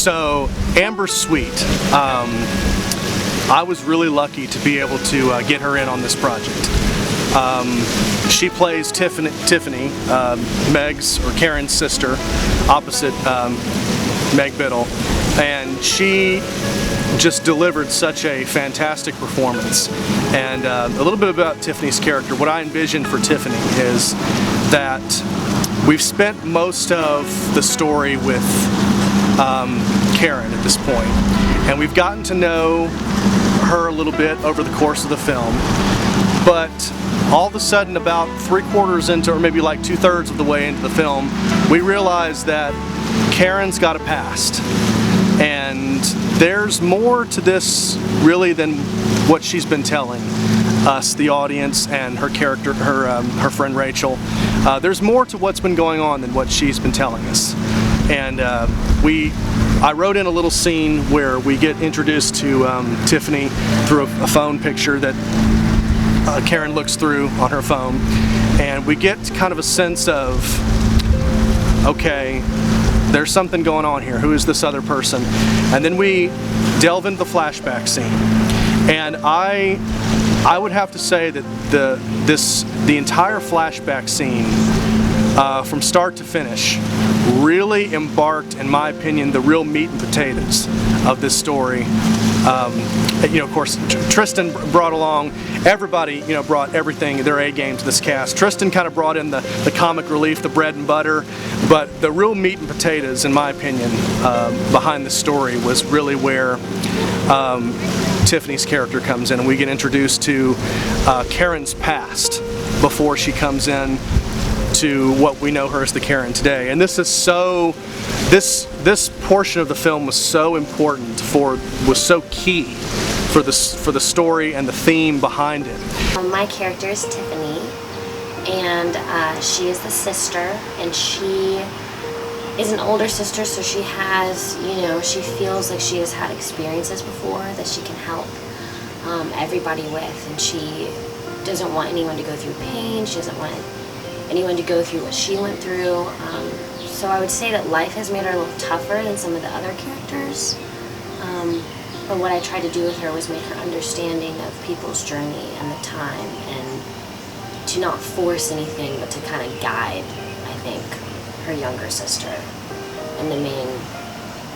So Amber's sweet. I was really lucky to be able to get her in on this project. She plays Tiffany, Meg's or Karen's sister, opposite Meg Biddle, and she just delivered such a fantastic performance. And a little bit about Tiffany's character. What I envision for Tiffany is that we've spent most of the story with Karen at this point, and we've gotten to know her a little bit over the course of the film, but all of a sudden, about 3/4 into, or maybe like 2/3 of the way into the film, we realize that Karen's got a past, and there's more to this really than what she's been telling us, the audience, and her character, her friend Rachel. There's more to what's been going on than what she's been telling us. And I wrote in a little scene where we get introduced to Tiffany through a phone picture that Karen looks through on her phone, and we get kind of a sense of, okay, there's something going on here. Who is this other person? And then we delve into the flashback scene, and I would have to say that the entire flashback scene, from start to finish, really embarked, in my opinion, the real meat and potatoes of this story. You know, of course, Tristan brought along, everybody, you know, brought everything, their A game to this cast. Tristan kind of brought in the comic relief, the bread and butter, but the real meat and potatoes, in my opinion, behind the story was really where Tiffany's character comes in, and we get introduced to Karen's past before she comes in to what we know her as the Karen today. And this is so, this portion of the film was so important was so key for the story and the theme behind it. My character is Tiffany, and she is the sister, and she is an older sister, so she has, you know, she feels like she has had experiences before that she can help everybody with, and she doesn't want anyone to go through pain. She doesn't want anyone to go through what she went through. So I would say that life has made her a little tougher than some of the other characters. But what I tried to do with her was make her understanding of people's journey and the time, and to not force anything, but to kind of guide, I think, her younger sister and the main,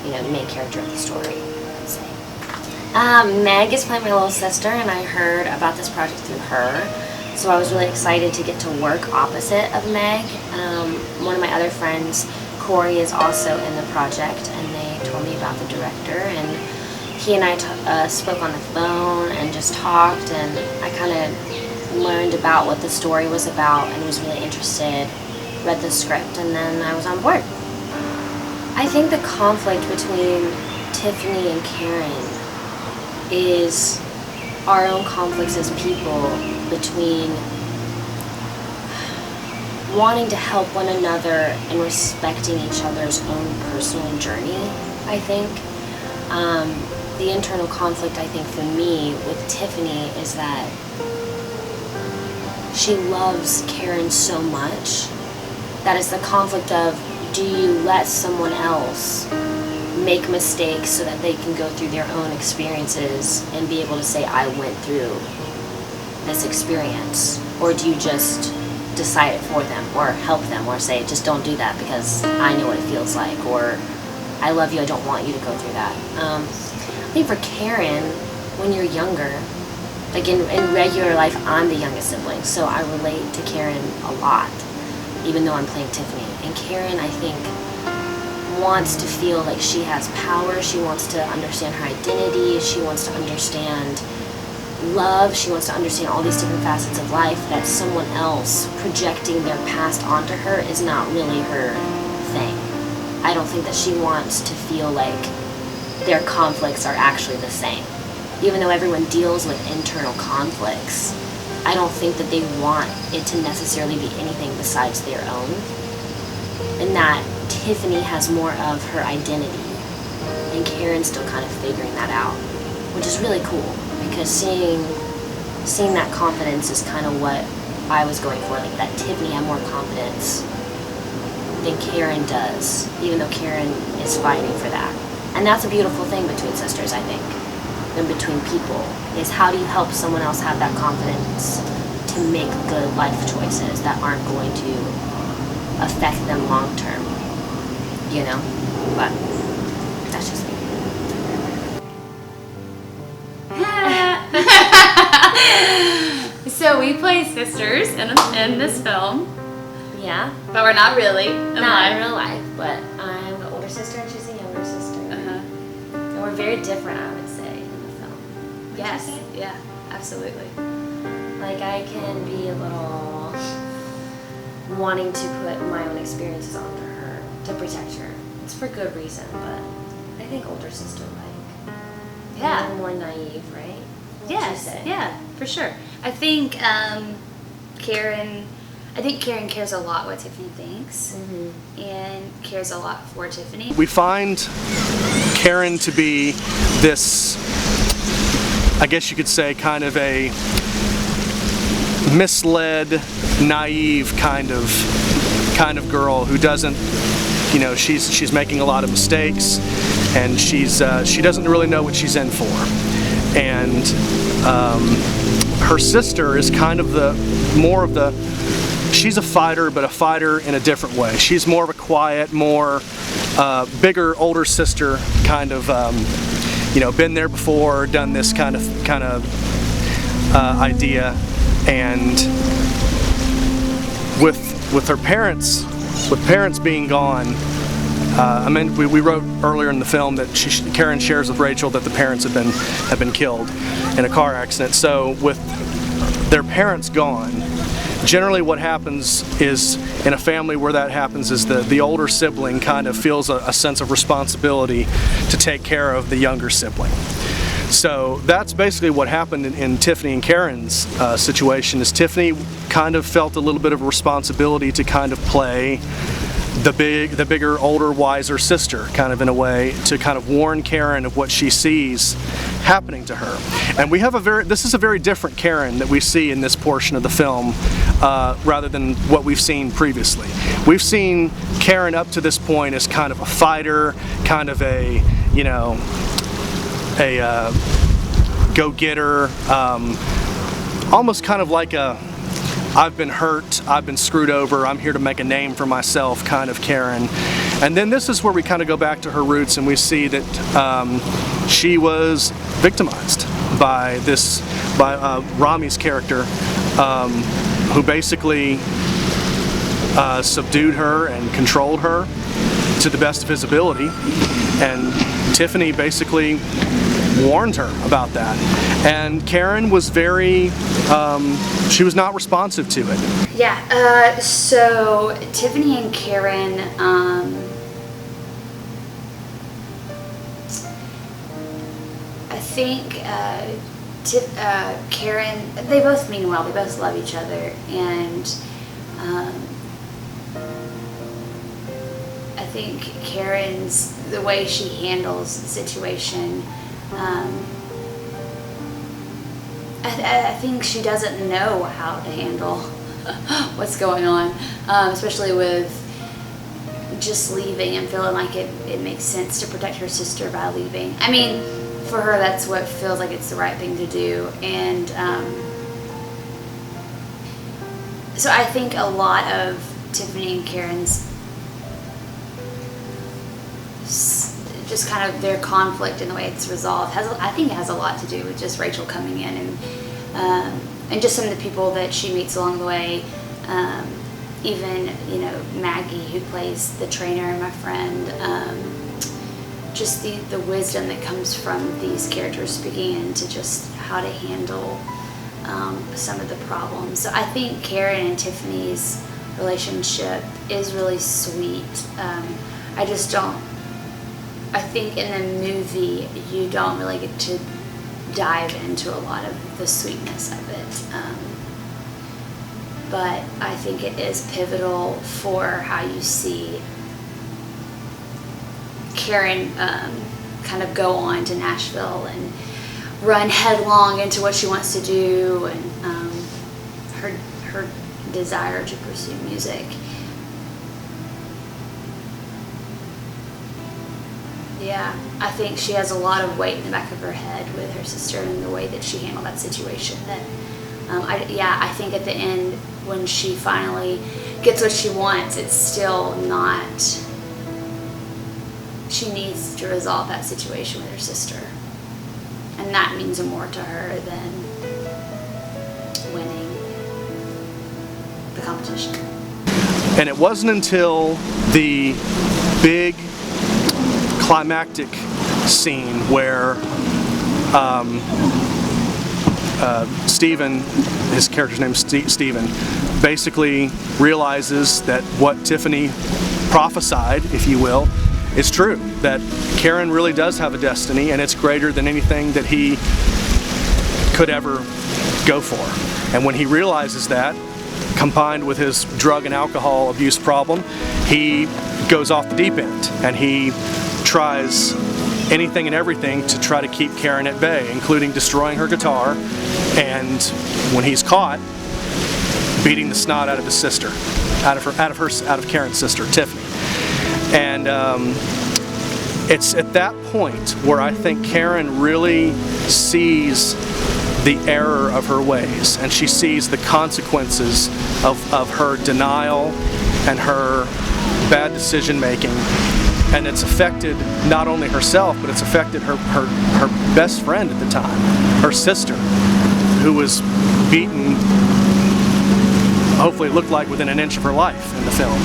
you know, the main character of the story, I'd say. Meg is playing my little sister, and I heard about this project through her. So I was really excited to get to work opposite of Meg. One of my other friends, Corey, is also in the project, and they told me about the director, and he and I spoke on the phone and just talked, and I kind of learned about what the story was about and was really interested, read the script, and then I was on board. I think the conflict between Tiffany and Karen is our own conflicts as people, between wanting to help one another and respecting each other's own personal journey, I think. The internal conflict, I think, for me with Tiffany is that she loves Karen so much that it's the conflict of, do you let someone else make mistakes so that they can go through their own experiences and be able to say, I went through this experience, or do you just decide it for them or help them, or say, just don't do that because I know what it feels like, or I love you, I don't want you to go through that. I think for Karen, when you're younger, like in regular life, I'm the youngest sibling, so I relate to Karen a lot, even though I'm playing Tiffany. And Karen, I think, wants to feel like she has power. She wants to understand her identity. She wants to understand love. She wants to understand all these different facets of life, that someone else projecting their past onto her is not really her thing. I don't think that she wants to feel like their conflicts are actually the same. Even though everyone deals with internal conflicts, I don't think that they want it to necessarily be anything besides their own. And that Tiffany has more of her identity, and Karen's still kind of figuring that out, which is really cool, because seeing that confidence is kind of what I was going for, like that Tiffany had more confidence than Karen does, even though Karen is fighting for that. And that's a beautiful thing between sisters, I think, and between people, is how do you help someone else have that confidence to make good life choices that aren't going to affect them long term, you know? But that's just me. So we play sisters in this film, Yeah. but we're not really in Not life. in real life, but I'm the older sister and she's the younger sister. Uh-huh. And we're very different, I would say, in the film. Would you Yes. say? Yeah. Absolutely. Like, I can be a little wanting to put my own experiences onto her to protect her. It's for good reason, but I think older sister, like, a Yeah. little more naive, right? What would you Yes. say? Yeah. For sure. I think Karen cares a lot what Tiffany thinks, and cares a lot for Tiffany. We find Karen to be this, I guess you could say, kind of a misled, naive kind of girl who doesn't, you know, she's making a lot of mistakes, and she doesn't really know what she's in for. And her sister is kind of she's a fighter, but a fighter in a different way. She's more of a quiet, more bigger, older sister, kind of, you know, been there before, done this kind of idea. And with her parents, with parents being gone, I mean, we wrote earlier in the film that Karen shares with Rachel that the parents have been killed in a car accident. So with their parents gone, generally what happens is, in a family where that happens, is the older sibling kind of feels a sense of responsibility to take care of the younger sibling. So that's basically what happened in Tiffany and Karen's situation. Is Tiffany kind of felt a little bit of a responsibility to kind of play the bigger, older, wiser sister, kind of in a way, to kind of warn Karen of what she sees happening to her. And we have this is a very different Karen that we see in this portion of the film, rather than what we've seen previously. We've seen Karen up to this point as kind of a fighter, kind of a, you know, a go-getter, almost kind of like a I've been hurt, I've been screwed over, I'm here to make a name for myself kind of Karen. And then this is where we kind of go back to her roots, and we see that she was victimized by Rami's character, who basically subdued her and controlled her to the best of his ability. And Tiffany basically warned her about that. And Karen was she was not responsive to it. Yeah, so Tiffany and Karen, I think Karen, they both mean well, they both love each other, and I think Karen's, the way she handles the situation, I think she doesn't know how to handle what's going on, especially with just leaving and feeling like it makes sense to protect her sister by leaving. I mean, for her, that's what feels like it's the right thing to do. And so I think a lot of Tiffany and Karen's just kind of their conflict and the way it's resolved I think it has a lot to do with just Rachel coming in and just some of the people that she meets along the way. Even, you know, Maggie, who plays the trainer and my friend, just the wisdom that comes from these characters speaking into just how to handle some of the problems. So I think Karen and Tiffany's relationship is really sweet. I think in the movie you don't really get to dive into a lot of the sweetness of it. But I think it is pivotal for how you see Karen kind of go on to Nashville and run headlong into what she wants to do, and her desire to pursue music. Yeah, I think she has a lot of weight in the back of her head with her sister and the way that she handled that situation. That, I think at the end, when she finally gets what she wants, it's still not. She needs to resolve that situation with her sister, and that means more to her than winning the competition. And it wasn't until the big climactic scene where Stephen, his character's name is Stephen, basically realizes that what Tiffany prophesied, if you will, is true. That Karen really does have a destiny, and it's greater than anything that he could ever go for. And when he realizes that, combined with his drug and alcohol abuse problem, he goes off the deep end, and he tries anything and everything to try to keep Karen at bay, including destroying her guitar, and when he's caught, beating the snot out of his sister, out of Karen's sister, Tiffany. And it's at that point where I think Karen really sees the error of her ways, and she sees the consequences of her denial and her bad decision making. And it's affected not only herself, but it's affected her best friend at the time, her sister, who was beaten, hopefully it looked like within an inch of her life in the film.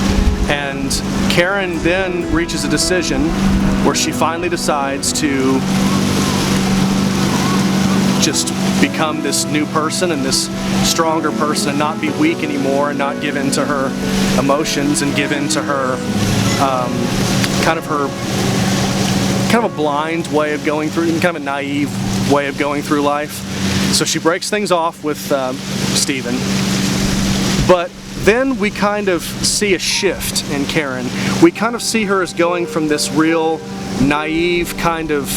And Karen then reaches a decision where she finally decides to just become this new person and this stronger person, and not be weak anymore, and not give in to her emotions, and give in to her kind of a blind way of going through, kind of a naive way of going through life. So she breaks things off with Stephen. But then we kind of see a shift in Karen. We kind of see her as going from this real naive kind of,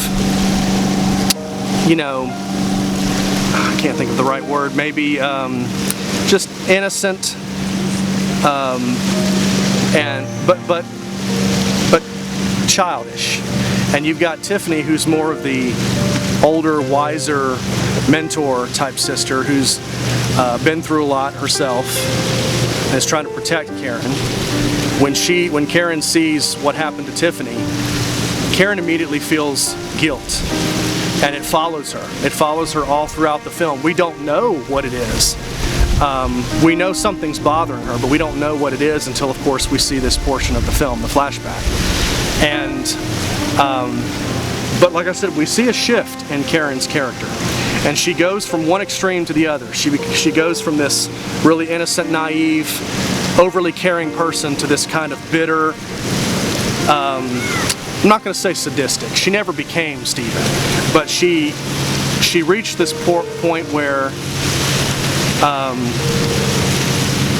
I can't think of the right word, maybe just innocent, but childish. And you've got Tiffany, who's more of the older, wiser mentor type sister, who's been through a lot herself and is trying to protect Karen. When Karen sees what happened to Tiffany, Karen immediately feels guilt, and it follows her. It follows her all throughout the film. We don't know what it is. We know something's bothering her, but we don't know what it is until, of course, we see this portion of the film, the flashback. And but like I said, we see a shift in Karen's character, and she goes from one extreme to the other. She goes from this really innocent, naive, overly caring person to this kind of bitter, I'm not going to say sadistic. She never became Stephen, but she reached this point where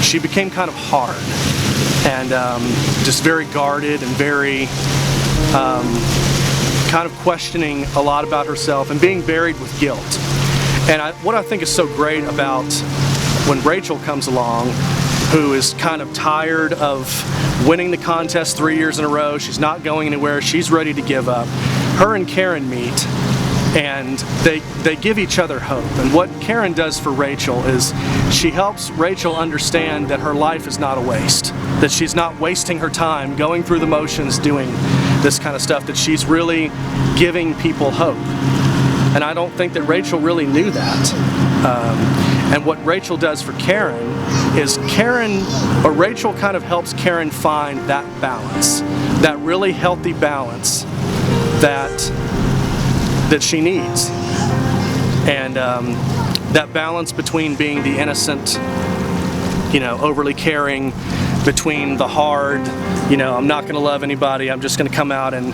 she became kind of hard and just very guarded and very kind of questioning a lot about herself and being buried with guilt. And what I think is so great about when Rachel comes along, who is kind of tired of winning the contest 3 years in a row, she's not going anywhere, she's ready to give up. Her and Karen meet, and they give each other hope. And what Karen does for Rachel is she helps Rachel understand that her life is not a waste, that she's not wasting her time going through the motions doing this kind of stuff, that she's really giving people hope. And I don't think that Rachel really knew that. And what Rachel does for Karen is Rachel kind of helps Karen find that balance, that really healthy balance that she needs. And that balance between being the innocent, overly caring, between the hard, I'm not going to love anybody, I'm just going to come out and,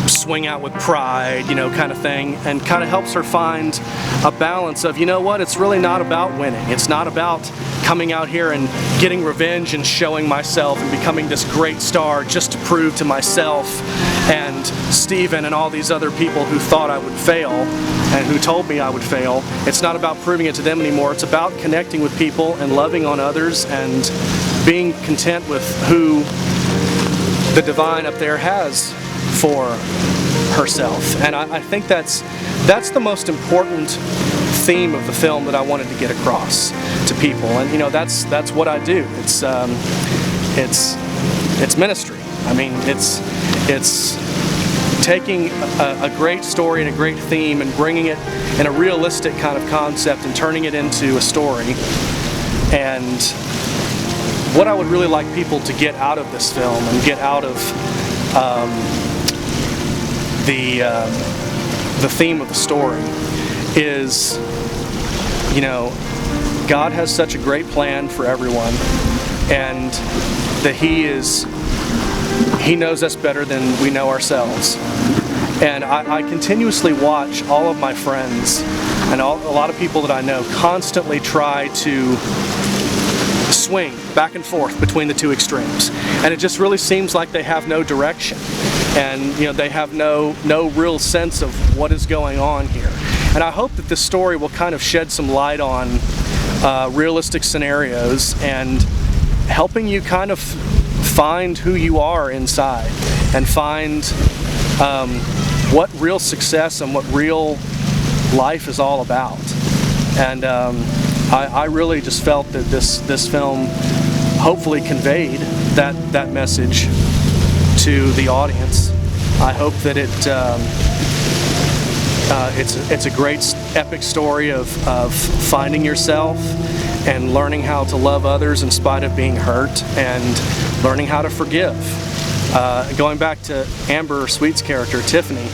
swing out with pride, kind of thing, and kind of helps her find a balance of, it's really not about winning. It's not about coming out here and getting revenge and showing myself and becoming this great star just to prove to myself and Stephen and all these other people who thought I would fail and who told me I would fail. It's not about proving it to them anymore. It's about connecting with people and loving on others and being content with who the divine up there has for herself. And I think that's the most important theme of the film that I wanted to get across to people. And that's what I do. It's ministry. I mean, it's taking a great story and a great theme and bringing it in a realistic kind of concept and turning it into a story. And what I would really like people to get out of this film and get out of the theme of the story is, God has such a great plan for everyone, and that He knows us better than we know ourselves. And I continuously watch all of my friends and a lot of people that I know constantly try to swing back and forth between the two extremes. And it just really seems like they have no direction. And they have no real sense of what is going on here. And I hope that this story will kind of shed some light on realistic scenarios and helping you kind of find who you are inside and find what real success and what real life is all about. And I really just felt that this film hopefully conveyed that message to the audience. I hope that it's a great epic story of finding yourself and learning how to love others in spite of being hurt and learning how to forgive. Going back to Amber Sweet's character, Tiffany,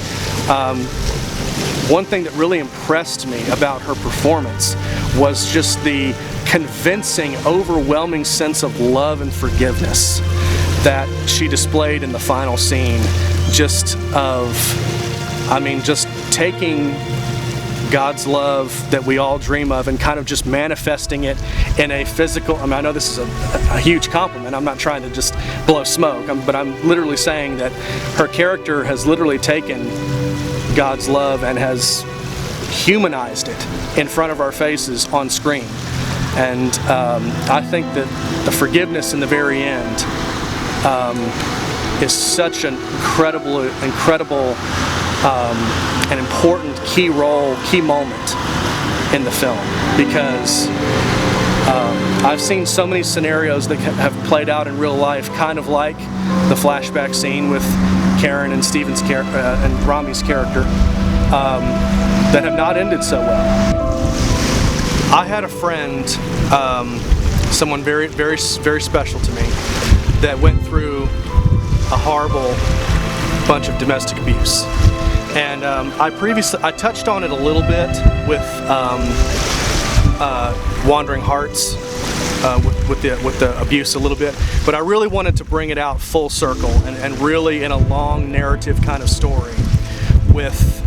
one thing that really impressed me about her performance was just the convincing, overwhelming sense of love and forgiveness that she displayed in the final scene. Just taking God's love that we all dream of and kind of just manifesting it in a physical, I know this is a huge compliment, I'm not trying to just blow smoke, but I'm literally saying that her character has literally taken God's love and has humanized it in front of our faces on screen. And I think that the forgiveness in the very end is such an incredible an important key moment in the film, because I've seen so many scenarios that have played out in real life, kind of like the flashback scene with Karen and Steven's and Rami's character, that have not ended so well. I had a friend, someone very, very, very special to me, that went through a horrible bunch of domestic abuse. And I touched on it a little bit with Wandering Hearts, with the abuse a little bit, but I really wanted to bring it out full circle and really in a long narrative kind of story with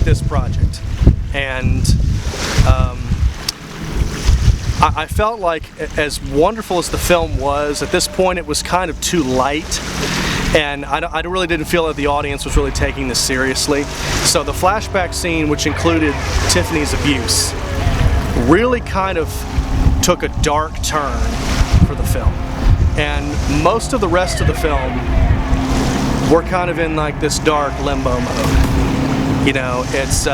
this project. And I felt like, as wonderful as the film was, at this point it was kind of too light. And I really didn't feel that the audience was really taking this seriously. So the flashback scene, which included Tiffany's abuse, really kind of took a dark turn for the film. And most of the rest of the film, we're kind of in like this dark limbo mode. It's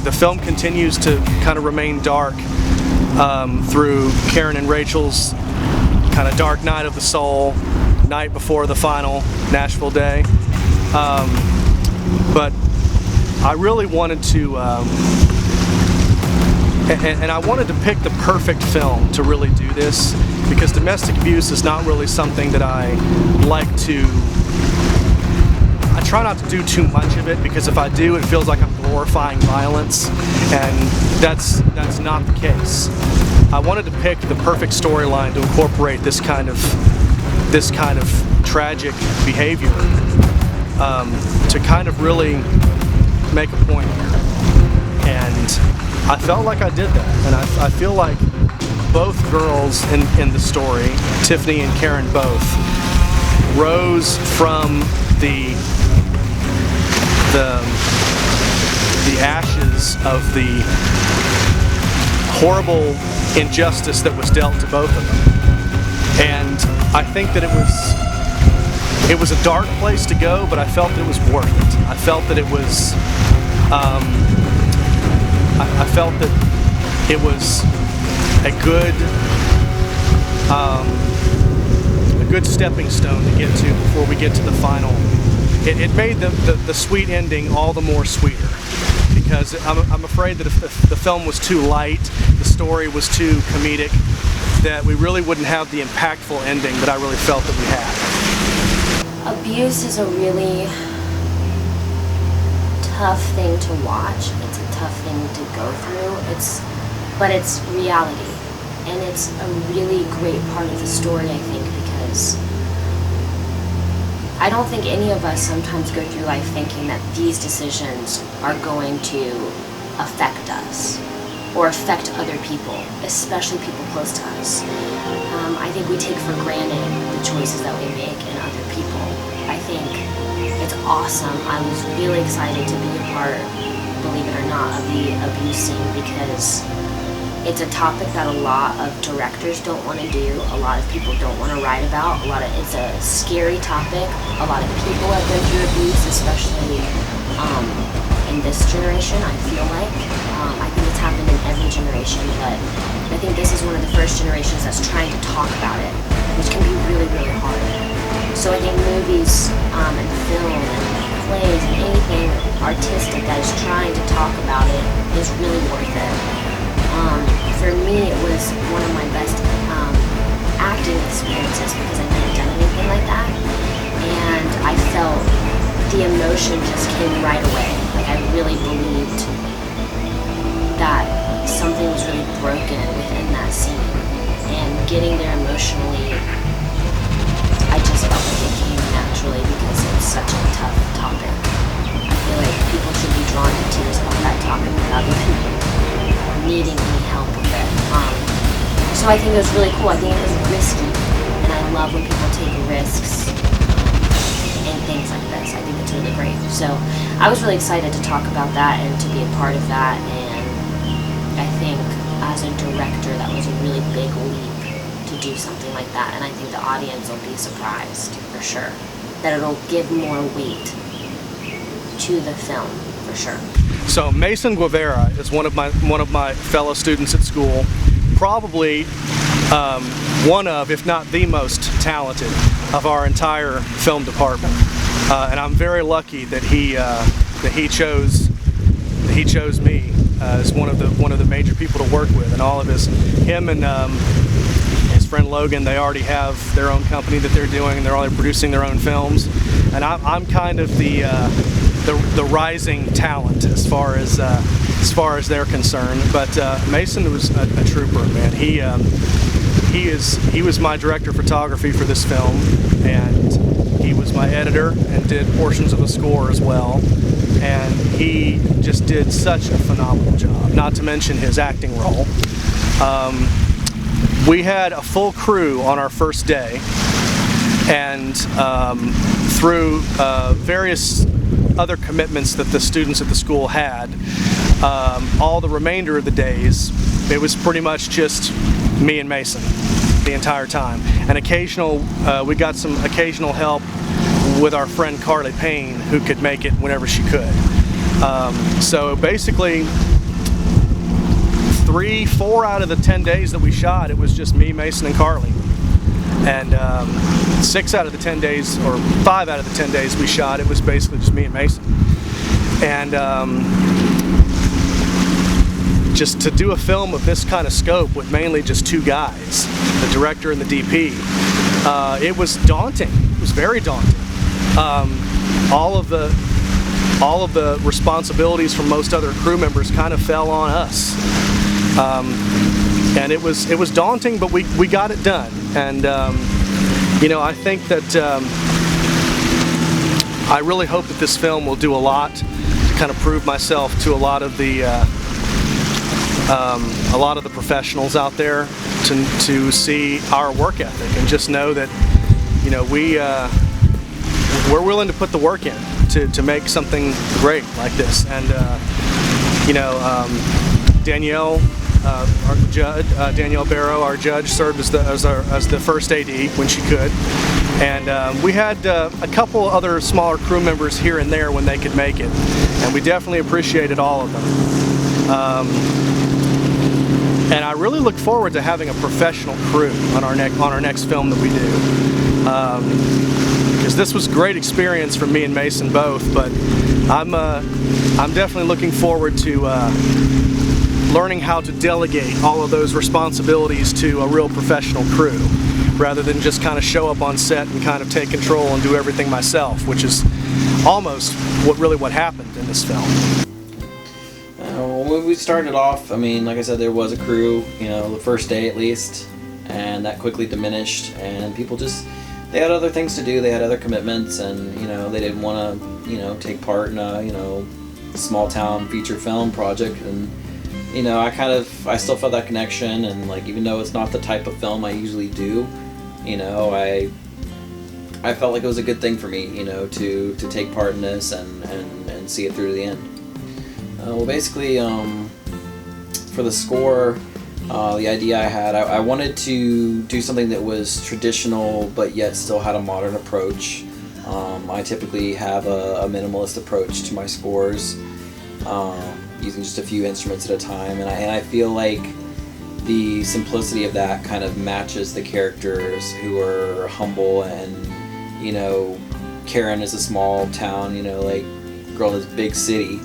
the film continues to kind of remain dark through Karen and Rachel's kind of dark night of the soul, night before the final Nashville day. But I really wanted to, and I wanted to pick the perfect film to really do this, because domestic abuse is not really something that I like to, I try not to do too much of it, because if I do, it feels like I'm glorifying violence, and that's not the case. I wanted to pick the perfect storyline to incorporate this kind of tragic behavior, to kind of really make a point here. And I felt like I did that, and I feel like both girls in the story, Tiffany and Karen both, rose from the ashes of the horrible injustice that was dealt to both of them. And I think that it was a dark place to go, but I felt that it was worth it. I felt that it was, I felt that it was a good stepping stone to get to before we get to the final. It made the sweet ending all the more sweeter, because I'm afraid that if the film was too light, the story was too comedic, that we really wouldn't have the impactful ending that I really felt that we had. Abuse is a really tough thing to watch. It's a tough thing to go through. But it's reality, and it's a really great part of the story, I think, because I don't think any of us sometimes go through life thinking that these decisions are going to affect us or affect other people, especially people close to us. I think we take for granted the choices that we make in other people. I think it's awesome. I was really excited to be a part, believe it or not, of the abuse scene, because it's a topic that a lot of directors don't want to do, a lot of people don't want to write about, it's a scary topic. A lot of people have been through abuse, especially in this generation, I feel like. I think it's happened in every generation, but I think this is one of the first generations that's trying to talk about it, which can be really, really hard. So I think movies and film and plays and anything artistic that is trying to talk about it is really worth it. For me, it was one of my best acting experiences because I've never done anything like that, and I felt the emotion just came right away. Like, I really believed that something was really broken within that scene, and getting there emotionally, I just felt like it came naturally because it's such a tough topic. I feel like people should be drawn to tears about that topic without even needing any help with it. So I think it was really cool. I think it was risky, and I love when people take risks and things like this. I think it's really great. So I was really excited to talk about that and to be a part of that, and I think as a director that was a really big leap to do something like that, and I think the audience will be surprised for sure that it'll give more weight to the film for sure. So Mason Guevara is one of my fellow students at school, probably one of, if not the most talented of our entire film department, and I'm very lucky that he chose me as one of the major people to work with, and all of him and his friend Logan. They already have their own company that they're doing, and they're already producing their own films, and I'm kind of the rising talent as far as they're concerned. But Mason was a trooper, man. He was my director of photography for this film, and he was my editor and did portions of the score as well. And he just did such a phenomenal job, not to mention his acting role. We had a full crew on our first day, and through various other commitments that the students at the school had, all the remainder of the days, it was pretty much just me and Mason the entire time. And we got some occasional help with our friend Carly Payne, who could make it whenever she could. So basically, 4 out of the 10 days that we shot, it was just me, Mason, and Carly. And 6 out of the 10 days, or 5 out of the 10 days we shot, it was basically just me and Mason. And just to do a film of this kind of scope with mainly just 2 guys, the director and the DP, it was daunting. It was very daunting. All of the responsibilities from most other crew members kind of fell on us. And it was daunting, but we got it done. And I think that I really hope that this film will do a lot to kind of prove myself to a lot of the professionals out there, to see our work ethic and just know that we're willing to put the work in to make something great like this. And Danielle our judge, Danielle Barrow, our judge, served as the first AD when she could. And we had a couple other smaller crew members here and there when they could make it. And we definitely appreciated all of them. And I really look forward to having a professional crew on our next film that we do. Because this was a great experience for me and Mason both, but I'm definitely looking forward to learning how to delegate all of those responsibilities to a real professional crew, rather than just kind of show up on set and kind of take control and do everything myself, which is almost what happened in this film. When we started off, I mean, like I said, there was a crew, you know, the first day at least, and that quickly diminished, and people just, they had other things to do, they had other commitments, and, you know, they didn't want to, you know, take part in a, you know, small town feature film project. And, you know, I still felt that connection, and, like, even though it's not the type of film I usually do, you know, I felt like it was a good thing for me, you know, to take part in this and see it through to the end. Well, basically, for the score, the idea I had, I wanted to do something that was traditional but yet still had a modern approach. I typically have a minimalist approach to my scores, using just a few instruments at a time, and I feel like the simplicity of that kind of matches the characters who are humble, and, you know, Karen is a small town, you know, like, girl is big city.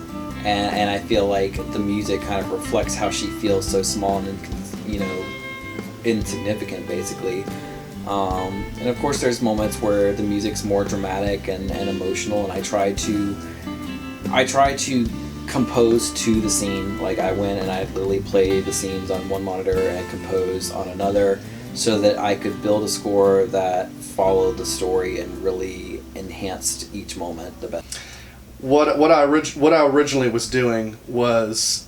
And I feel like the music kind of reflects how she feels so small and, you know, insignificant, basically. And of course there's moments where the music's more dramatic and emotional, and I try to compose to the scene. Like, I went and I literally played the scenes on one monitor and composed on another, so that I could build a score that followed the story and really enhanced each moment the best. What I originally was doing was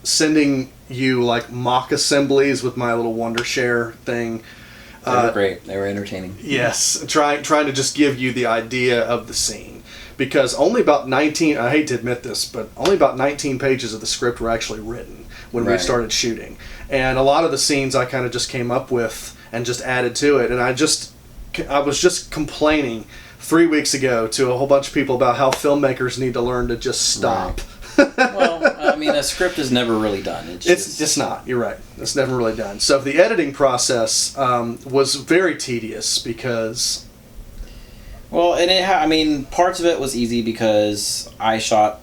sending you like mock assemblies with my little Wondershare thing. They were great. They were entertaining. Yes, trying to just give you the idea of the scene, because only about 19. I hate to admit this, but only about 19 pages of the script were actually written when we started shooting, and a lot of the scenes I kind of just came up with and just added to it, and I was just complaining 3 weeks ago to a whole bunch of people about how filmmakers need to learn to just stop. Right. Well, I mean, a script is never really done. It's just not. You're right. It's never really done. So the editing process was very tedious because... Well, and I mean, parts of it was easy because I shot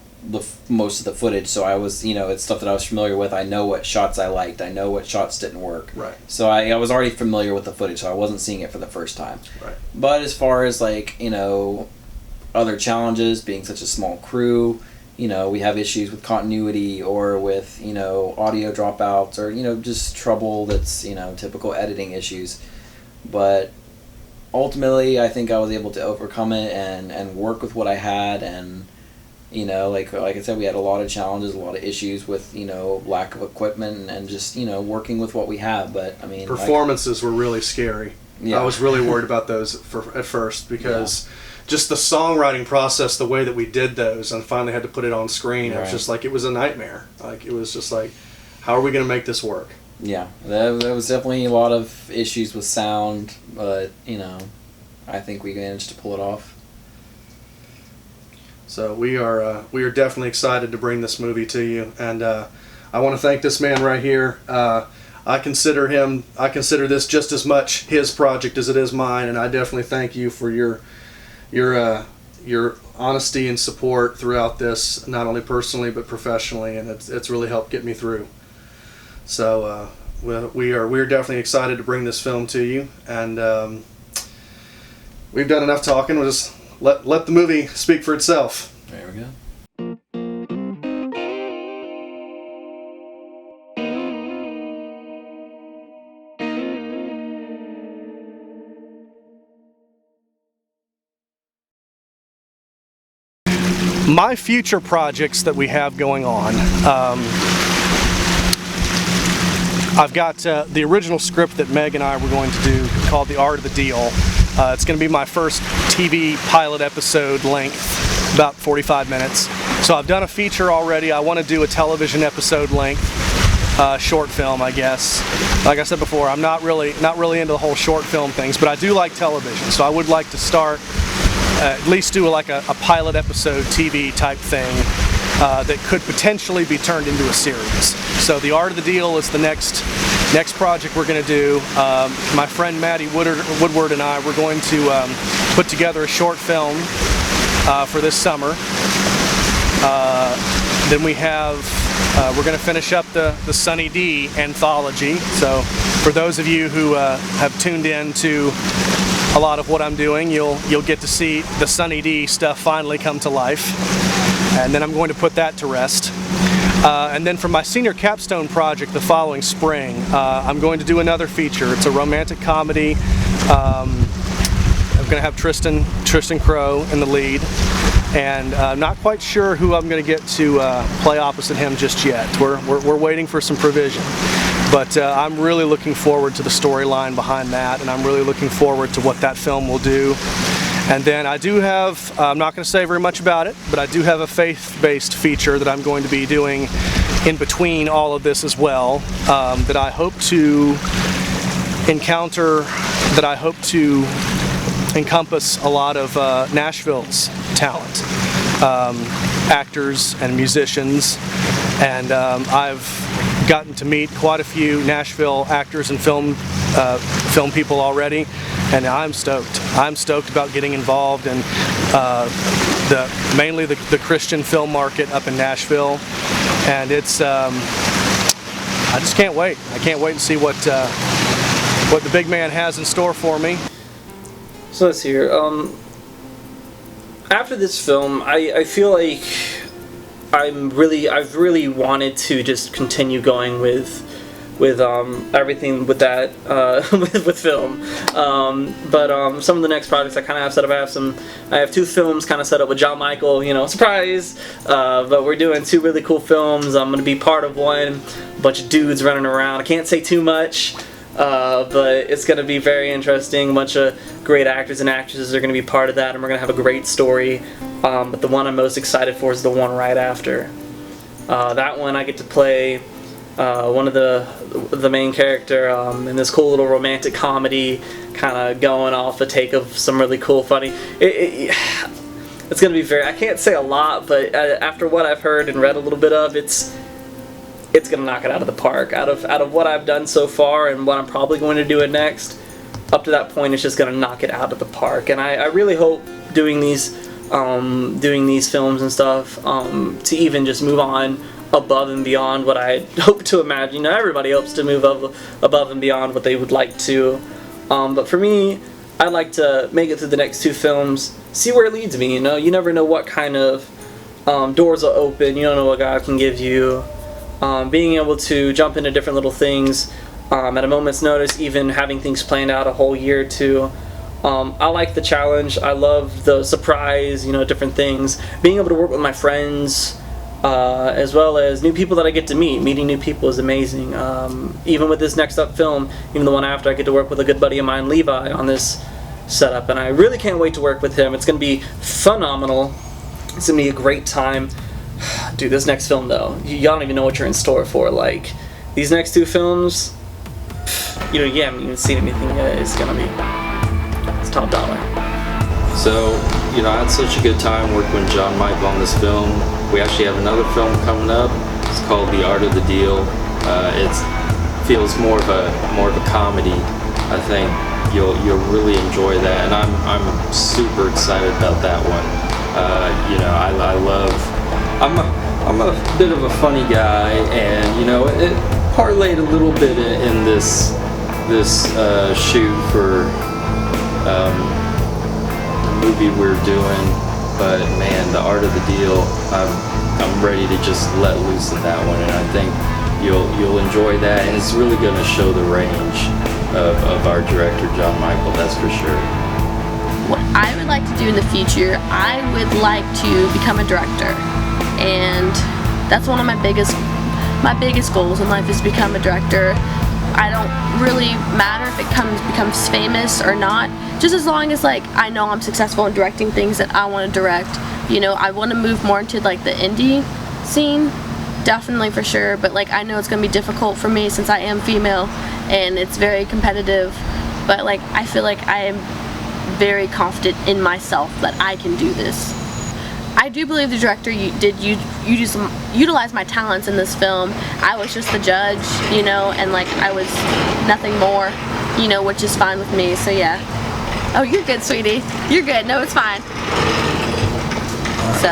most of the footage, so I was, you know, it's stuff that I was familiar with. I know what shots I liked. I know what shots didn't work. Right. So I was already familiar with the footage, so I wasn't seeing it for the first time. Right. But as far as, like, you know, other challenges, being such a small crew, you know, we have issues with continuity or with, you know, audio dropouts or, you know, just trouble that's, you know, typical editing issues. But ultimately, I think I was able to overcome it and work with what I had. And, you know, like I said, we had a lot of challenges, a lot of issues with, you know, lack of equipment and just, you know, working with what we have. But, I mean... Performances were really scary. Yeah. I was really worried about those at first because just the songwriting process, the way that we did those and finally had to put it on screen, it was just like, it was a nightmare. Like, it was just like, how are we going to make this work? Yeah, there was definitely a lot of issues with sound, but, you know, I think we managed to pull it off. So we are definitely excited to bring this movie to you, and I want to thank this man right here. I consider this just as much his project as it is mine, and I definitely thank you for your honesty and support throughout this, not only personally but professionally, and it's really helped get me through. So we're definitely excited to bring this film to you, and we've done enough talking. We'll just let the movie speak for itself. There we go. My future projects that we have going on, I've got the original script that Meg and I were going to do called The Art of the Deal. It's going to be my first TV pilot episode length, about 45 minutes. So I've done a feature already. I want to do a television episode length. short film, I guess. Like I said before, I'm not really into the whole short film things, but I do like television, so I would like to start at least do like a pilot episode TV type thing that could potentially be turned into a series. So The Art of the Deal is the next project we're going to do. My friend Maddie Woodward and I, we're going to put together a short film for this summer. Then we have, we're going to finish up the Sunny D anthology. So for those of you who have tuned in to a lot of what I'm doing, you'll get to see the Sunny D stuff finally come to life. And then I'm going to put that to rest. And then for my senior capstone project the following spring, I'm going to do another feature. It's a romantic comedy. I'm going to have Tristan Crow in the lead. And I'm not quite sure who I'm going to get to play opposite him just yet. We're waiting for some provision. But I'm really looking forward to the storyline behind that, and I'm really looking forward to what that film will do. And then I do have, I'm not going to say very much about it, but I do have a faith-based feature that I'm going to be doing in between all of this as well, that I hope to encompass a lot of Nashville's talent, actors and musicians, and I've gotten to meet quite a few Nashville actors and film people already, and I'm stoked. I'm stoked about getting involved in mainly the Christian film market up in Nashville, and it's I just can't wait. I can't wait to see what the big man has in store for me. So let's see here. After this film, I feel like I've really wanted to just continue going with everything with that with film. But some of the next projects I kind of have set up. I have 2 films kind of set up with John Michael. You know, surprise. But we're doing 2 really cool films. I'm gonna be part of one. A bunch of dudes running around. I can't say too much. But it's going to be very interesting. A bunch of great actors and actresses are going to be part of that, and we're going to have a great story. But the one I'm most excited for is the one right after. That one I get to play one of the main character in this cool little romantic comedy, kind of going off a take of some really cool, funny. It's going to be very. I can't say a lot, but after what I've heard and read a little bit of, it's gonna knock it out of the park. Out of what I've done so far and what I'm probably going to do it next, up to that point, it's just gonna knock it out of the park. And I really hope doing these films and stuff to even just move on above and beyond what I hope to imagine. You know, everybody hopes to move above and beyond what they would like to. But for me, I'd like to make it through the next 2 films, see where it leads me. You know, you never know what kind of doors will open. You don't know what God can give you. Being able to jump into different little things at a moment's notice, even having things planned out a whole year or 2. I like the challenge. I love the surprise, you know, different things. Being able to work with my friends, as well as new people that I get to meet. Meeting new people is amazing. Even with this next up film, even the one after, I get to work with a good buddy of mine, Levi, on this setup. And I really can't wait to work with him. It's going to be phenomenal. It's going to be a great time. Dude, this next film though, y'all don't even know what you're in store for. Like, these next 2 films, you know, you haven't even seen anything yet. It's top dollar. So, you know, I had such a good time working with John Michael on this film. We actually have another film coming up. It's called The Art of the Deal. It feels more of a comedy. I think you'll really enjoy that, and I'm super excited about that one. You know, I love. I'm a bit of a funny guy, and you know, it parlayed a little bit in this shoot for the movie we're doing. But man, The Art of the Deal, I'm ready to just let loose in that one, and I think you'll enjoy that, and it's really going to show the range of our director John Michael. That's for sure. What I would like to do in the future, I would like to become a director. And that's one of my biggest goals in life, is to become a director. I don't really matter if it becomes famous or not, just as long as like I know I'm successful in directing things that I want to direct. You know, I want to move more into like the indie scene, definitely for sure, but like I know it's gonna be difficult for me since I am female and it's very competitive, but like I feel like I am very confident in myself that I can do this. I do believe the director did utilize my talents in this film. I was just the judge, you know, and like I was nothing more, you know, which is fine with me, so yeah. Oh, you're good, sweetie. You're good. No, it's fine. So.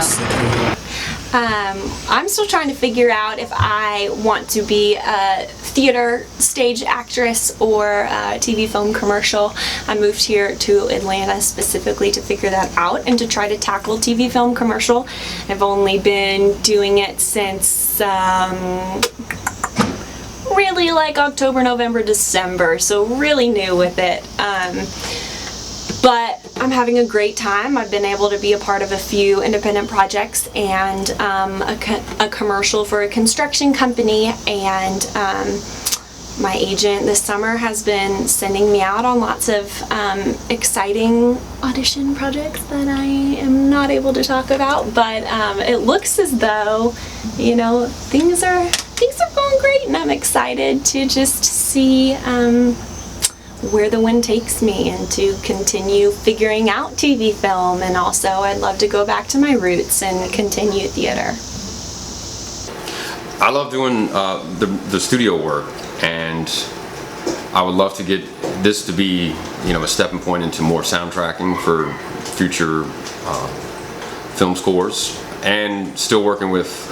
I'm still trying to figure out if I want to be a theater stage actress or a TV film commercial. I moved here to Atlanta specifically to figure that out and to try to tackle TV film commercial. I've only been doing it since really like October, November, December, so really new with it. But I'm having a great time. I've been able to be a part of a few independent projects and a commercial for a construction company, and my agent this summer has been sending me out on lots of exciting audition projects that I am not able to talk about, but it looks as though, you know, things are going great, and I'm excited to just see where the wind takes me and to continue figuring out TV film, and also I'd love to go back to my roots and continue theater. I love doing the studio work, and I would love to get this to be, you know, a stepping point into more soundtracking for future film scores, and still working with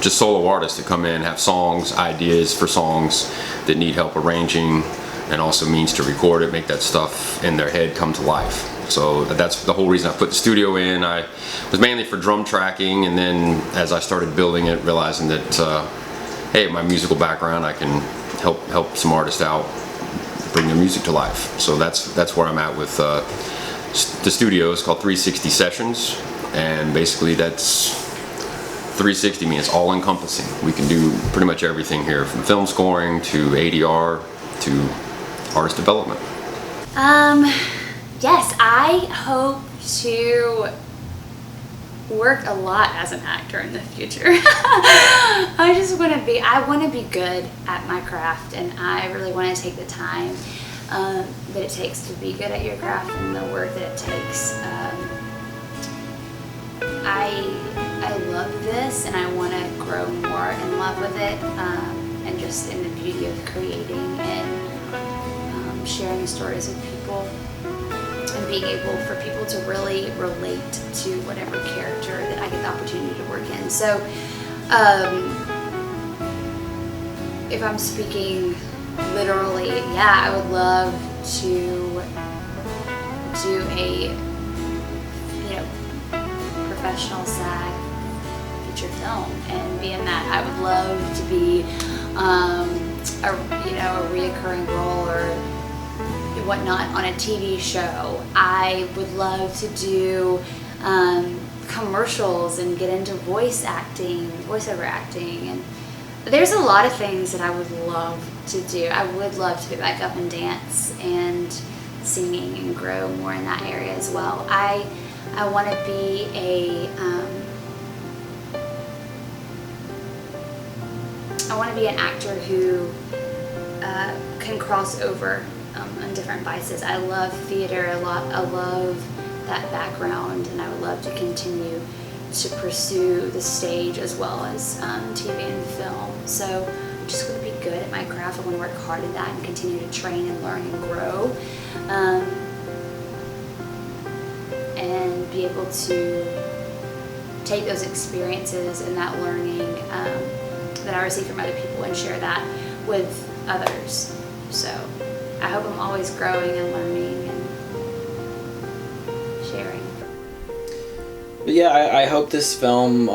just solo artists to come in, have songs, ideas for songs that need help arranging, and also means to record it, make that stuff in their head come to life. So that's the whole reason I put the studio in. I was mainly for drum tracking, and then as I started building it, realizing that, hey, my musical background, I can help some artists out, bring their music to life. So that's where I'm at with the studio. It's called 360 Sessions, and basically that's 360 means all encompassing. We can do pretty much everything here, from film scoring to ADR to artist development. Yes, I hope to work a lot as an actor in the future. I want to be good at my craft, and I really want to take the time that it takes to be good at your craft and the work that it takes. I love this, and I want to grow more in love with it, and just in the beauty of creating and sharing stories with people, and being able for people to really relate to whatever character that I get the opportunity to work in. So if I'm speaking literally, yeah, I would love to do a, you know, professional SAG feature film and be in that. I would love to be a reoccurring role or whatnot on a TV show. I would love to do commercials and get into voiceover acting, and there's a lot of things that I would love to do. I would love to be back up and dance and singing and grow more in that area as well. I want to be an actor who can cross over on different vices. I love theater a lot. I love that background, and I would love to continue to pursue the stage as well as TV and film. So I'm just going to be good at my craft. I want to work hard at that and continue to train and learn and grow, and be able to take those experiences and that learning that I receive from other people and share that with others. So I hope I'm always growing and learning and sharing. But yeah, I hope this film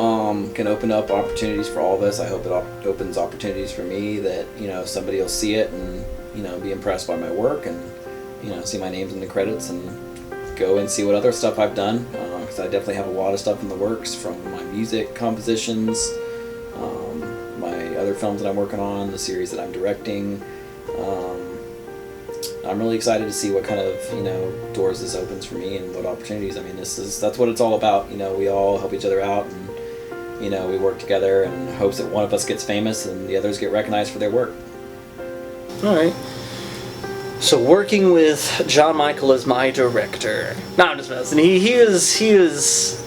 can open up opportunities for all of us. I hope it opens opportunities for me, that, you know, somebody will see it and, you know, be impressed by my work and, you know, see my names in the credits and go and see what other stuff I've done, because I definitely have a lot of stuff in the works, from my music compositions, my other films that I'm working on, the series that I'm directing. I'm really excited to see what kind of, you know, doors this opens for me and what opportunities. I mean, that's what it's all about. You know, we all help each other out, and, you know, we work together in hopes that one of us gets famous and the others get recognized for their work. All right. So working with John Michael as my director. No, I'm just messing. He is.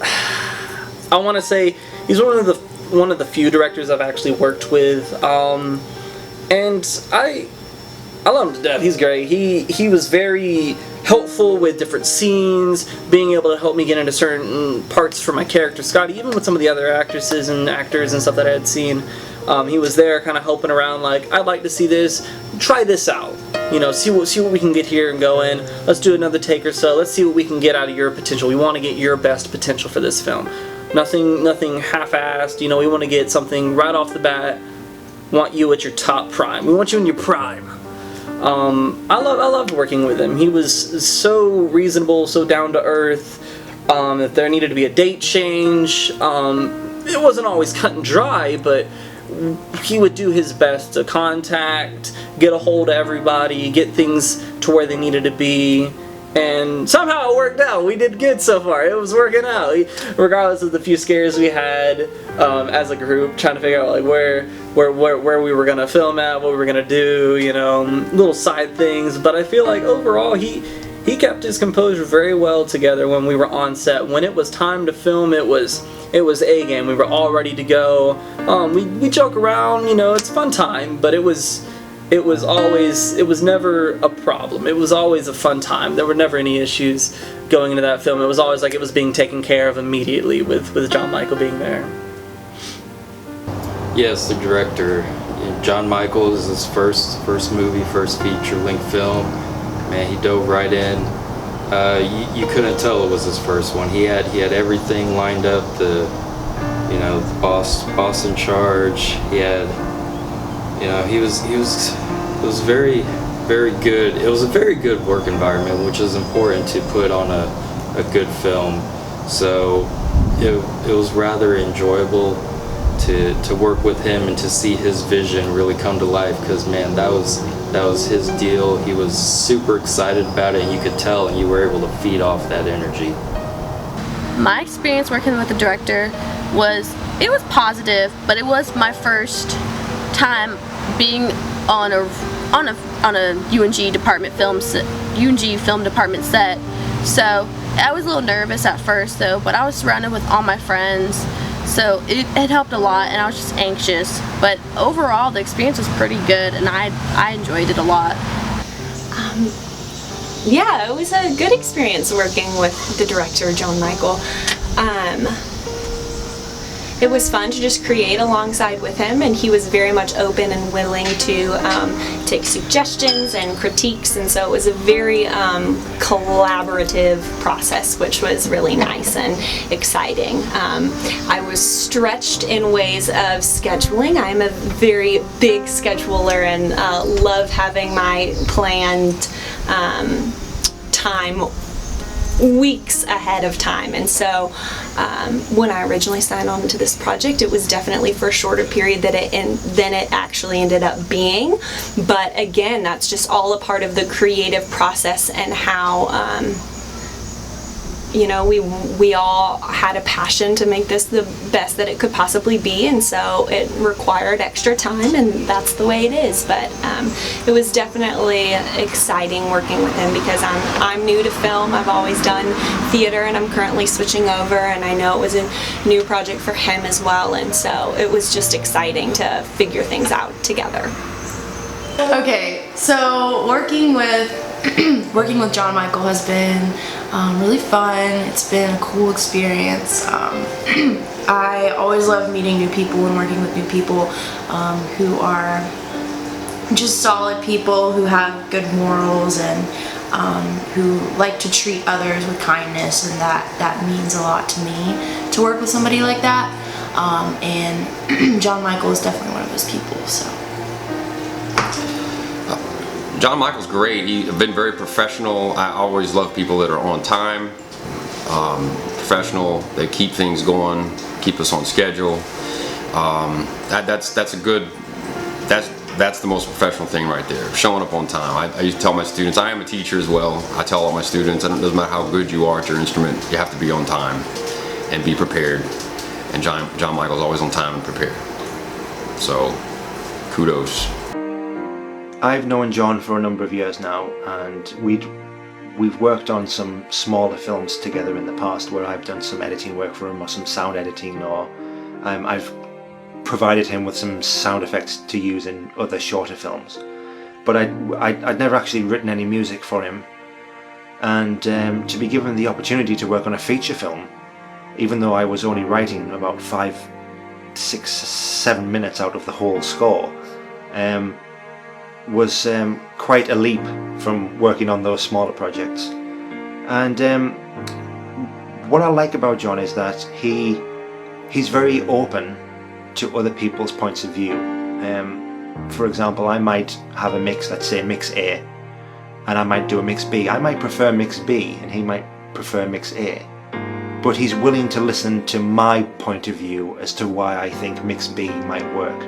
I want to say he's one of the few directors I've actually worked with, and I love him to death. He's great. He was very helpful with different scenes, being able to help me get into certain parts for my character Scotty, even with some of the other actresses and actors and stuff that I had seen. He was there kind of helping around, like, I'd like to see this, try this out. You know, see what we can get here and go in. Let's do another take or so. Let's see what we can get out of your potential. We want to get your best potential for this film. Nothing half-assed. You know, we want to get something right off the bat. Want you at your top prime. We want you in your prime. I loved working with him. He was so reasonable, so down to earth. If there needed to be a date change, it wasn't always cut and dry, but he would do his best to contact, get a hold of everybody, get things to where they needed to be, and somehow it worked out. We did good so far. It was working out, regardless of the few scares we had as a group, trying to figure out like where we were gonna film at, what we were gonna do, you know, little side things. But I feel like overall he kept his composure very well together when we were on set. When it was time to film, it was A game. We were all ready to go. We joke around, you know, it's fun time, but it was never a problem. It was always a fun time. There were never any issues going into that film. It was always like it was being taken care of immediately with John Michael being there. Yes, the director. John Michael is his first movie, first feature-length film. Man, he dove right in. You couldn't tell it was his first one. He had everything lined up. The boss in charge. He had, you know, it was very, very good. It was a very good work environment, which is important to put on a good film. So it was rather enjoyable to work with him and to see his vision really come to life, because man, that was his deal. He was super excited about it, and you could tell, and you were able to feed off that energy. My experience working with the director was positive, but it was my first time being on a UNG film department set. So I was a little nervous at first though, but I was surrounded with all my friends, so it helped a lot, and I was just anxious. But overall, the experience was pretty good, and I enjoyed it a lot. Yeah, it was a good experience working with the director, John Michael. It was fun to just create alongside with him, and he was very much open and willing to take suggestions and critiques, and so it was a very collaborative process, which was really nice and exciting. I was stretched in ways of scheduling. I'm a very big scheduler and love having my planned time weeks ahead of time, and so when I originally signed on to this project, it was definitely for a shorter period than it actually ended up being. But again, that's just all a part of the creative process, and how you know, we all had a passion to make this the best that it could possibly be, and so it required extra time, and that's the way it is. But it was definitely exciting working with him, because I'm new to film. I've always done theater, and I'm currently switching over, and I know it was a new project for him as well, and so it was just exciting to figure things out together. Okay, so working with John Michael has been really fun. It's been a cool experience. I always love meeting new people and working with new people who are just solid people, who have good morals, and who like to treat others with kindness, and that means a lot to me to work with somebody like that. And John Michael is definitely one of those people. So. John Michael's great. He's been very professional. I always love people that are on time, professional. They keep things going, keep us on schedule. That's the most professional thing right there. Showing up on time. I used to tell my students. I am a teacher as well. I tell all my students, it doesn't matter how good you are at your instrument, you have to be on time and be prepared. and John Michael's always on time and prepared. So, kudos. I've known John for a number of years now, and we've worked on some smaller films together in the past where I've done some editing work for him or some sound editing, or I've provided him with some sound effects to use in other shorter films. But I'd never actually written any music for him, and to be given the opportunity to work on a feature film, even though I was only writing about 5, 6, 7 minutes out of the whole score, was quite a leap from working on those smaller projects. And what I like about John is that he's very open to other people's points of view. For example, I might have a mix, let's say mix A, and I might do a mix B. I might prefer mix B and he might prefer mix A, but he's willing to listen to my point of view as to why I think mix B might work.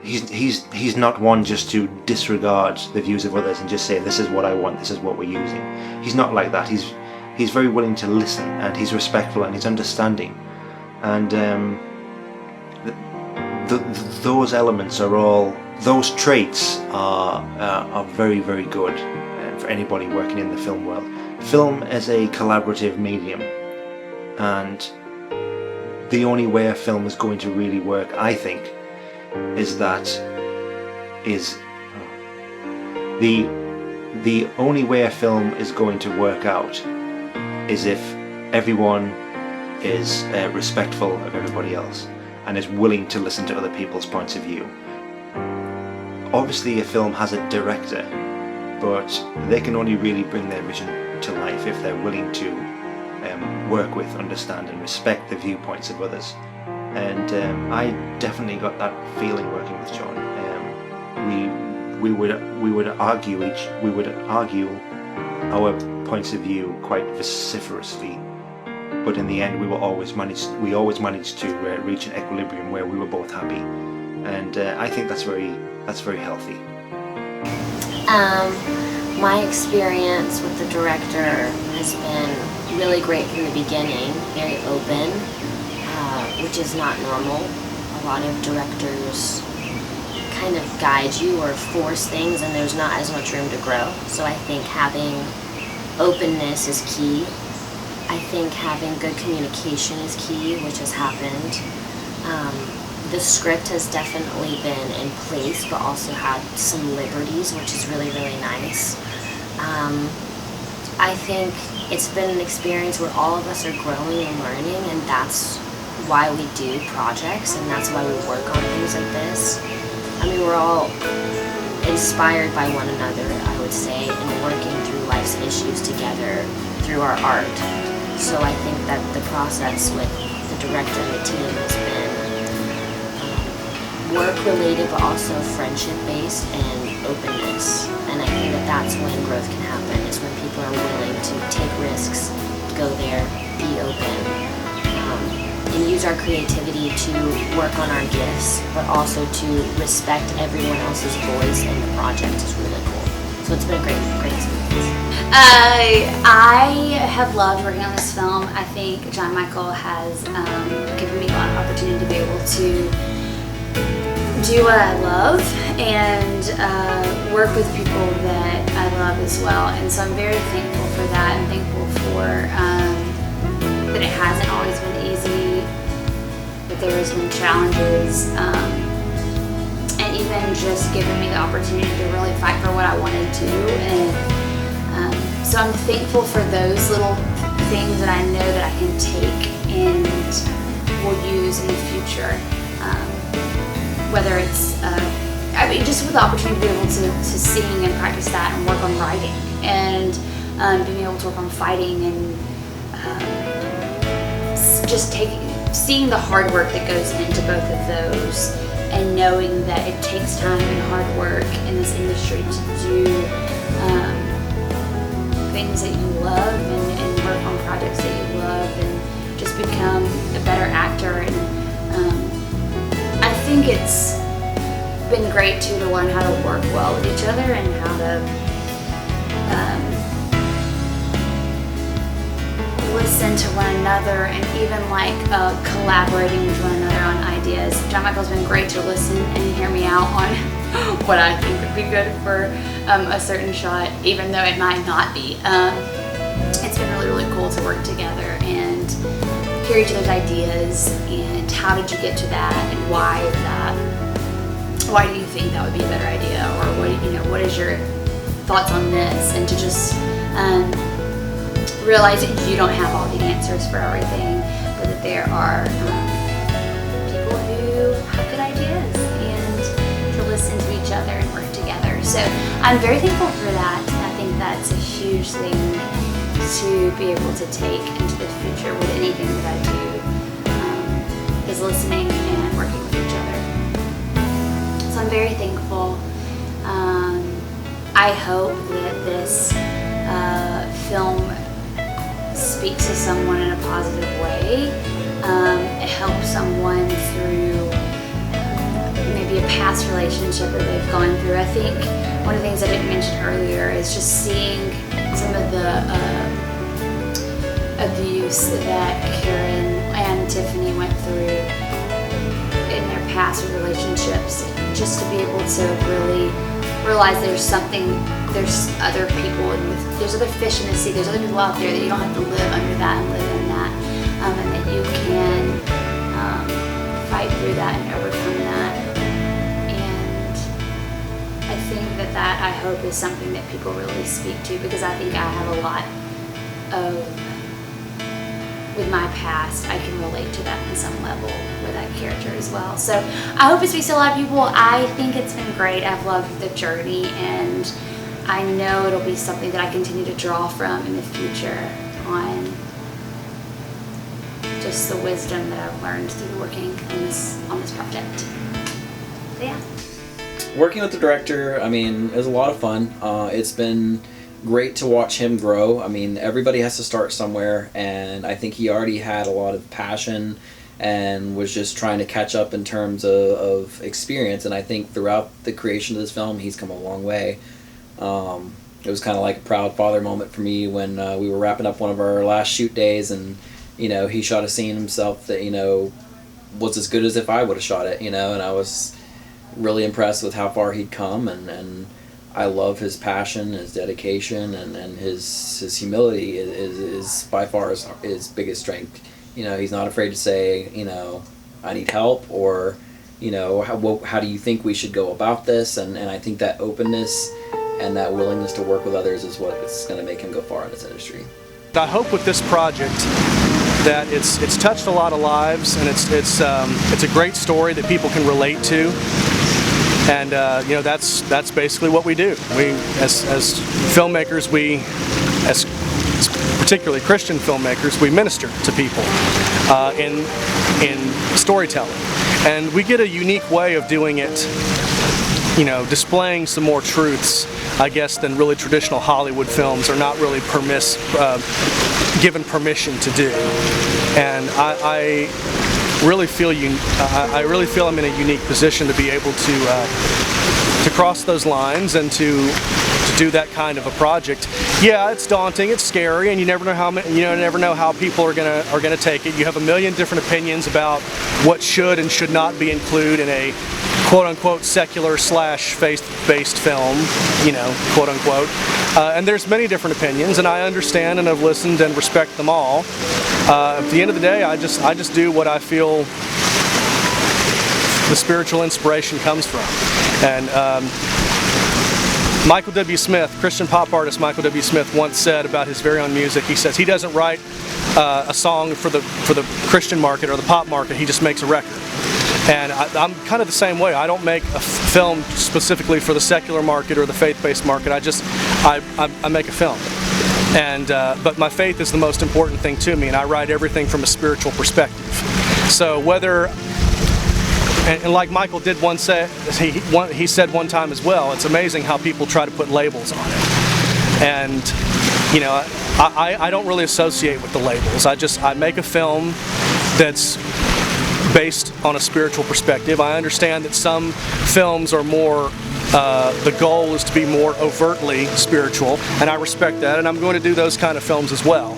He's not one just to disregard the views of others and just say this is what I want, this is what we're using. He's not like that. He's very willing to listen, and he's respectful, and he's understanding, and those elements are all, those traits are very, very good for anybody working in the film world. Film is a collaborative medium, and the only way a film is going to really work, I think, is the only way a film is going to work out is if everyone is respectful of everybody else and is willing to listen to other people's points of view. Obviously a film has a director, but they can only really bring their vision to life if they're willing to work with, understand and respect the viewpoints of others. And I definitely got that feeling working with John. We would argue our points of view quite vociferously, but in the end we always managed to reach an equilibrium where we were both happy, and I think that's very healthy. My experience with the director has been really great from the beginning, very open, which is not normal. A lot of directors kind of guide you or force things, and there's not as much room to grow. So I think having openness is key. I think having good communication is key, which has happened. The script has definitely been in place, but also had some liberties, which is really, really nice. I think it's been an experience where all of us are growing and learning, and that's why we do projects, and that's why we work on things like this. I mean, we're all inspired by one another, I would say, and working through life's issues together through our art. So I think that the process with the director and the team has been work-related, but also friendship-based and openness. And I think that that's when growth can happen, is when people are willing to take risks, go there, be open, and use our creativity to work on our gifts, but also to respect everyone else's voice in the project is really cool. So it's been a great experience. I have loved working on this film. I think John Michael has given me a lot of opportunity to be able to do what I love and work with people that I love as well. And so I'm very thankful for that, and thankful for that it hasn't always been easy, that there has been challenges, and even just giving me the opportunity to really fight for what I wanted to. And so I'm thankful for those little things that I know that I can take and will use in the future. Whether it's, I mean, just with the opportunity to be able to sing and practice that and work on writing, and being able to work on fighting, and just seeing the hard work that goes into both of those, and knowing that it takes time and hard work in this industry to do things that you love, and work on projects that you love, and just become a better actor. And I think it's been great too to learn how to work well with each other, and how to listen to one another and even like collaborating with one another on ideas. John Michael's been great to listen and hear me out on what I think would be good for a certain shot, even though it might not be. It's been really, really cool to work together and hear each other's ideas and how did you get to that and why is that? Why do you think that would be a better idea? Or what is your thoughts on this? And to just realize that you don't have all the answers for everything, but that there are people who have good ideas and to listen to each other and work together. So I'm very thankful for that. I think that's a huge thing to be able to take into the future with anything that I do, is listening and working with each other. So I'm very thankful. I hope that this film speaks to someone in a positive way. It helps someone through maybe a past relationship that they've gone through. I think one of the things I didn't mention earlier is just seeing some of the abuse that Karen and Tiffany went through in their past relationships, just to be able to really realize there's other people and there's other fish in the sea, there's other people out there that you don't have to live under that and live in that, and that you can fight through that and overcome that. And I think that I hope is something that people really speak to, because I think I have a lot with my past, I can relate to that in some level with that character as well. So I hope it speaks to a lot of people. I think it's been great. I've loved the journey, and I know it'll be something that I continue to draw from in the future on just the wisdom that I've learned through working on this project. So yeah. Working with the director, I mean, it was a lot of fun. It's been great to watch him grow. I mean, everybody has to start somewhere, and I think he already had a lot of passion and was just trying to catch up in terms of experience. And I think throughout the creation of this film, he's come a long way. It was kind of like a proud father moment for me when we were wrapping up one of our last shoot days, and he shot a scene himself that was as good as if I would have shot it. And I was really impressed with how far he'd come, and I love his passion, his dedication, and his humility is by far his biggest strength. He's not afraid to say, I need help, or, how do you think we should go about this? And I think that openness and that willingness to work with others is what is going to make him go far in this industry. I hope with this project that it's touched a lot of lives, and it's a great story that people can relate to. And that's basically what we do. We, as filmmakers, as particularly Christian filmmakers, we minister to people in storytelling, and we get a unique way of doing it. Displaying some more truths, I guess, than really traditional Hollywood films are not really given permission to do. And I really feel I'm in a unique position to be able to cross those lines and to do that kind of a project. Yeah, it's daunting, it's scary, and you never know how people are gonna take it. You have a million different opinions about what should and should not be included in a quote-unquote secular / faith-based film, quote-unquote. And there's many different opinions, and I understand and have listened and respect them all. At the end of the day, I just do what I feel the spiritual inspiration comes from. And Michael W. Smith, Christian pop artist Michael W. Smith, once said about his very own music, he says he doesn't write a song for the Christian market or the pop market, he just makes a record. And I'm kind of the same way. I don't make a film specifically for the secular market or the faith-based market. I make a film. And but my faith is the most important thing to me, and I write everything from a spiritual perspective. So whether, and like Michael did once say, he said one time as well, it's amazing how people try to put labels on it. And I don't really associate with the labels. I make a film that's based on a spiritual perspective. I understand that some films are more, the goal is to be more overtly spiritual, and I respect that, and I'm going to do those kind of films as well.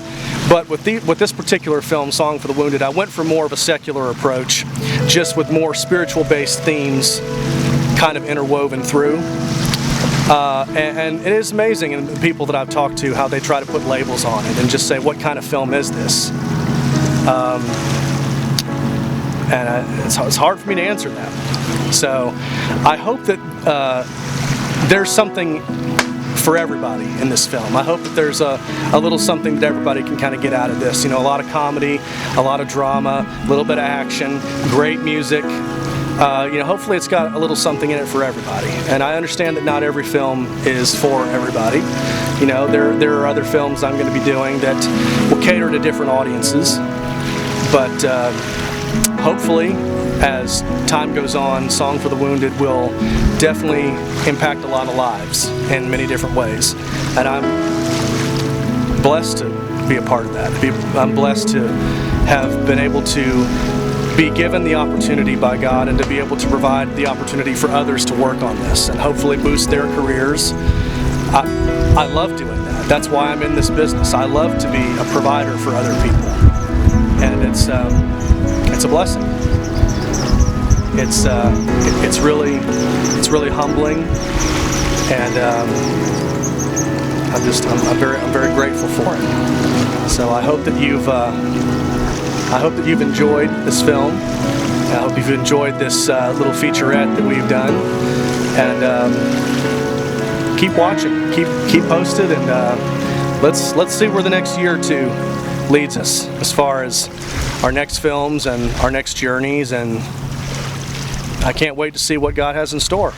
But with this particular film, Song for the Wounded, I went for more of a secular approach, just with more spiritual-based themes kind of interwoven through. And it is amazing, and the people that I've talked to, how they try to put labels on it and just say, what kind of film is this? It's hard for me to answer that. So I hope that there's something for everybody in this film. I hope that there's a little something that everybody can kind of get out of this. You know, a lot of comedy, a lot of drama, a little bit of action, great music. You know, hopefully it's got a little something in it for everybody. And I understand that not every film is for everybody. You know, there are other films I'm going to be doing that will cater to different audiences. But hopefully, as time goes on, Song for the Wounded will definitely impact a lot of lives in many different ways. And I'm blessed to be a part of that. I'm blessed to have been able to be given the opportunity by God and to be able to provide the opportunity for others to work on this and hopefully boost their careers. I love doing that. That's why I'm in this business. I love to be a provider for other people. And it's a blessing. It's really humbling, and I'm very grateful for it. So I hope that you've enjoyed this film. I hope you've enjoyed this little featurette that we've done, and keep watching, keep posted, and let's see where the next year or two leads us as far as our next films and our next journeys, and I can't wait to see what God has in store.